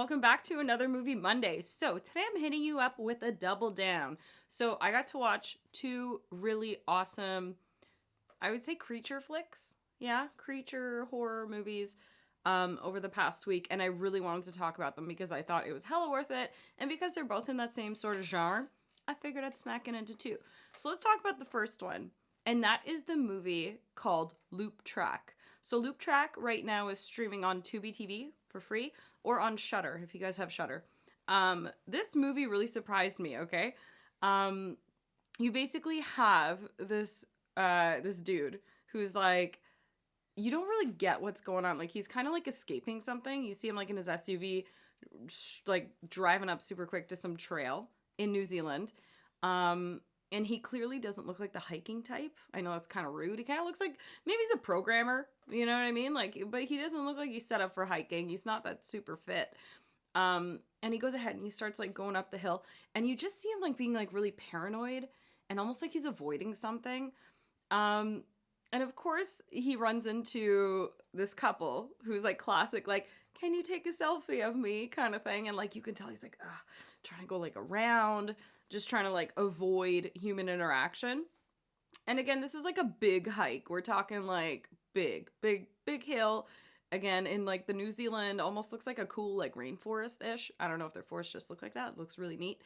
welcome back to another Movie Monday. So, today I'm hitting you up with a double down. So, I got to watch two really awesome, I would say creature flicks. Yeah, creature horror movies over the past week. And I really wanted to talk about them because I thought it was hella worth it. And because they're both in that same sort of genre, I figured I'd smack it into two. So, let's talk about the first one. And that is the movie called Loop Track. So Loop Track right now is streaming on Tubi TV for free or on Shudder if you guys have Shudder. This movie really surprised me. Okay, you basically have this dude who's like, you don't really get what's going on. Like he's kind of like escaping something. You see him like in his SUV, like driving up super quick to some trail in New Zealand. And he clearly doesn't look like the hiking type. I know that's kind of rude. He kind of looks like maybe he's a programmer. You know what I mean? Like, but he doesn't look like he's set up for hiking. He's not that super fit. And he goes ahead and he starts like going up the hill, and you just see him like being like really paranoid and almost like he's avoiding something. And of course he runs into this couple who's like classic, like, can you take a selfie of me kind of thing. And like, you can tell he's like, trying to go like around, just trying to like avoid human interaction. And again, this is like a big hike. We're talking like big hill. Again, in like the New Zealand, almost looks like a cool like rainforest-ish. I don't know if their forests just look like that. It looks really neat.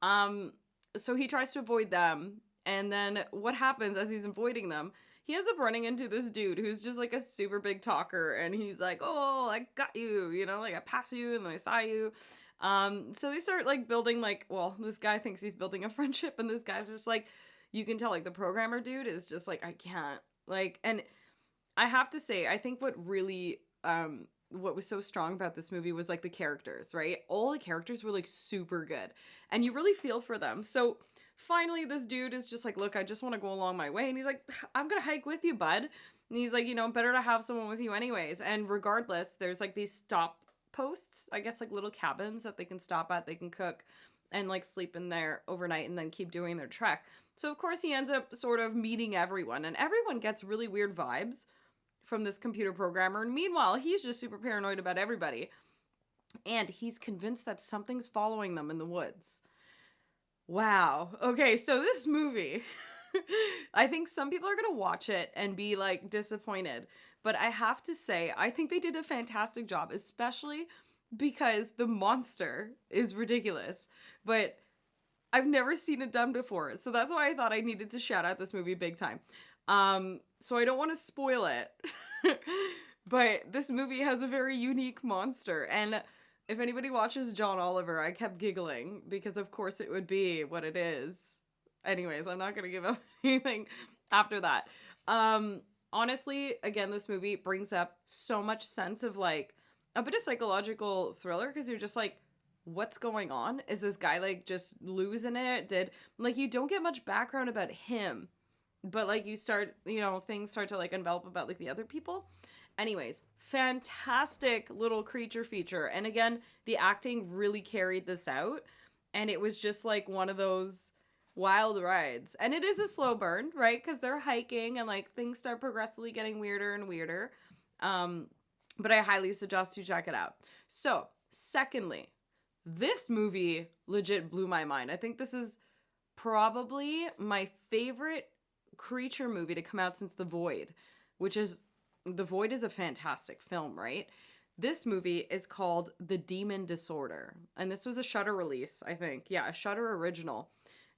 So he tries to avoid them. And then what happens as he's avoiding them, he ends up running into this dude who's just like a super big talker. And he's like, oh, I got you, you know, like I passed you and then I saw you. So they start like building like, well, this guy thinks he's building a friendship, and this guy's just like, you can tell like the programmer dude is just like, I can't, like, and I have to say, I think what really, what was so strong about this movie was like the characters, right? All the characters were like super good, and you really feel for them. So finally this dude is just like, look, I just want to go along my way. And he's like, I'm gonna hike with you, bud. And he's like, you know, better to have someone with you anyways. And regardless, there's like these stop posts, I guess, like little cabins that they can stop at, they can cook and like sleep in there overnight and then keep doing their trek. So of course he ends up sort of meeting everyone, and everyone gets really weird vibes from this computer programmer. And meanwhile, he's just super paranoid about everybody. And he's convinced that something's following them in the woods. Wow. Okay, so this movie, I think some people are going to watch it and be like disappointed. But I have to say, I think they did a fantastic job, especially because the monster is ridiculous. But I've never seen it done before. So that's why I thought I needed to shout out this movie big time. So I don't want to spoil it. But this movie has a very unique monster. And if anybody watches John Oliver, I kept giggling because of course it would be what it is. Anyways, I'm not going to give up anything after that. Honestly, again, this movie brings up so much sense of like a bit of psychological thriller, because you're just like, what's going on? Is this guy like just losing it? Did like, you don't get much background about him, but like you start, you know, things start to like envelop about like the other people. Anyways, fantastic little creature feature. And again, the acting really carried this out. And it was just like one of those wild rides. And it is a slow burn, right? Because they're hiking and like things start progressively getting weirder and weirder. But I highly suggest you check it out. So, secondly, this movie legit blew my mind. I think this is probably my favorite creature movie to come out since The Void, which is, The Void is a fantastic film, right? This movie is called The Demon Disorder. And this was a Shudder release, I think. Yeah, a Shudder original.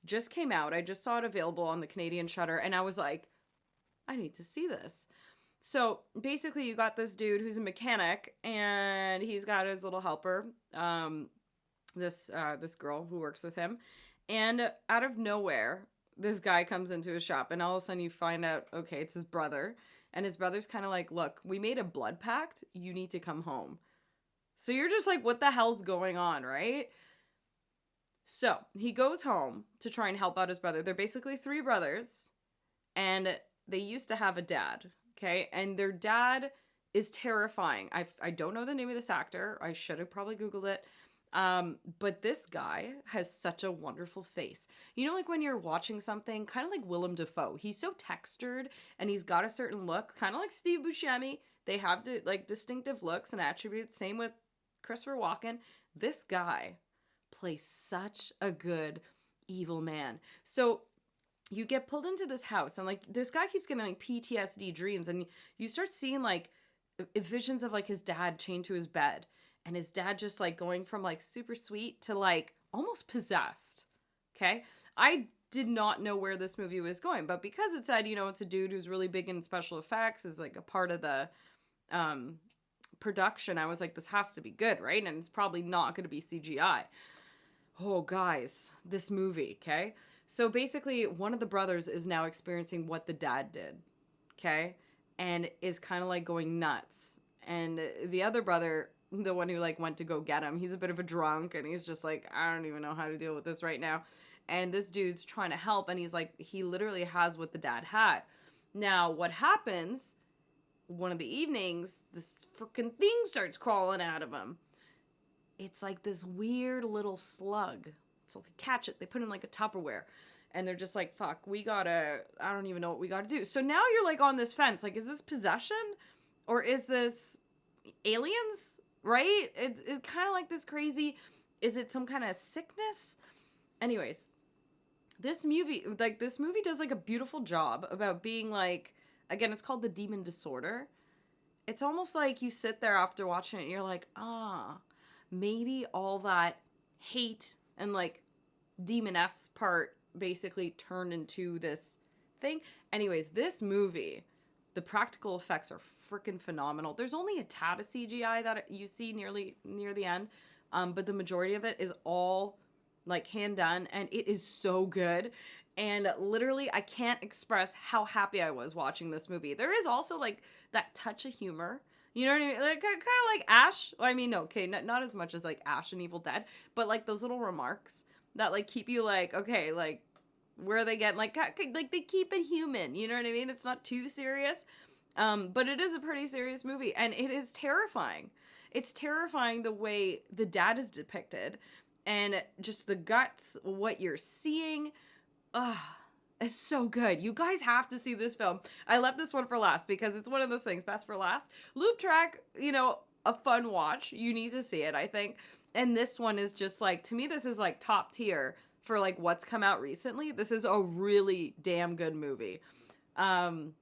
Just came out. I just saw it available on the Canadian Shudder, and I was like, I need to see this. So basically you got this dude who's a mechanic, and he's got his little helper, this girl who works with him. And out of nowhere, this guy comes into his shop, and all of a sudden you find out, okay, it's his brother. And his brother's kind of like, look, we made a blood pact. You need to come home. So you're just like, what the hell's going on, right? So he goes home to try and help out his brother. They're basically three brothers, and they used to have a dad, okay? And their dad is terrifying. I don't know the name of this actor. I should have probably Googled it. But this guy has such a wonderful face. You know, like when you're watching something, kind of like Willem Dafoe. He's so textured, and he's got a certain look, kind of like Steve Buscemi. They have like distinctive looks and attributes. Same with Christopher Walken. this guy plays such a good evil man. So you get pulled into this house, and like this guy keeps getting like PTSD dreams, and you start seeing like visions of like his dad chained to his bed, and his dad just like going from like super sweet to like almost possessed. Okay. I did not know where this movie was going, but because it said, it's a dude who's really big in special effects, is like a part of the production, I was like, this has to be good, right? And it's probably not going to be CGI. Oh, guys, this movie, okay? So basically, one of the brothers is now experiencing what the dad did, okay? And is kind of like going nuts. And the other brother, the one who like went to go get him, he's a bit of a drunk, and he's just like, I don't even know how to deal with this right now. And this dude's trying to help, and he's like, he literally has what the dad had. Now, what happens, one of the evenings, this freaking thing starts crawling out of him. It's like this weird little slug. So they catch it, they put it in like a Tupperware, and they're just like, fuck, I don't even know what we gotta do. So now you're like on this fence, like, is this possession? Or is this aliens? Right? It's kind of like this crazy, is it some kind of sickness? Anyways, this movie does like a beautiful job about being like, again, it's called The Demon Disorder. It's almost like you sit there after watching it and you're like, maybe all that hate and like demon-esque part basically turned into this thing. Anyways, this movie, the practical effects are freaking phenomenal. There's only a tad of CGI that you see near the end, but the majority of it is all like hand done, and it is so good. And literally, I can't express how happy I was watching this movie. There is also like that touch of humor. You know what I mean? Like, kind of like Ash. I mean, no, okay, not as much as like Ash and Evil Dead, but like those little remarks that like keep you like, okay, like where they get like they keep it human. You know what I mean? It's not too serious, but it is a pretty serious movie, and it is terrifying. It's terrifying the way the dad is depicted, and just the guts, what you're seeing. It's so good. You guys have to see this film. I left this one for last because it's one of those things, best for last. Loop Track, a fun watch. You need to see it, I think. And this one is just like, to me, this is like top tier for like what's come out recently. This is a really damn good movie. Am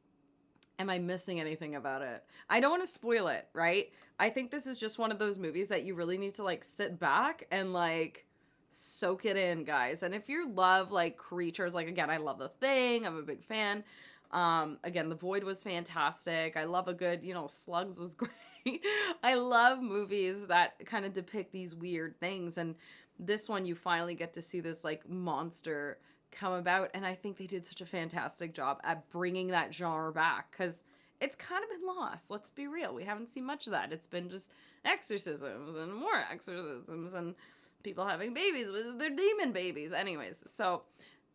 I missing anything about it? I don't want to spoil it, right? I think this is just one of those movies that you really need to like sit back and like soak it in, guys. And if you love like creatures, like, again, I love The Thing, I'm a big fan. Again, The Void was fantastic. I love a good, Slugs was great. I love movies that kind of depict these weird things, and this one you finally get to see this like monster come about, and I think they did such a fantastic job at bringing that genre back, because it's kind of been lost. Let's be real, we haven't seen much of that. It's been just exorcisms and more exorcisms and people having babies with their demon babies. Anyways, so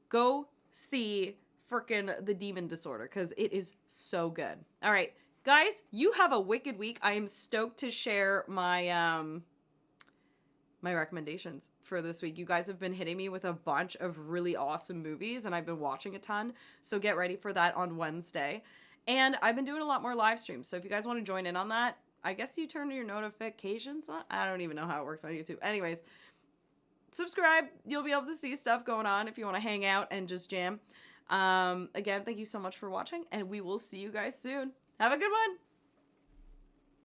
go see frickin' The Demon Disorder, because it is so good. All right, guys, you have a wicked week. I am stoked to share my my recommendations for this week. You guys have been hitting me with a bunch of really awesome movies, and I've been watching a ton, so get ready for that on Wednesday. And I've been doing a lot more live streams, so if you guys want to join in on that, I guess you turn your notifications on. I don't even know how it works on YouTube. Anyways, subscribe. You'll be able to see stuff going on if you want to hang out and just jam. Again, thank you so much for watching, and we will see you guys soon. Have a good one.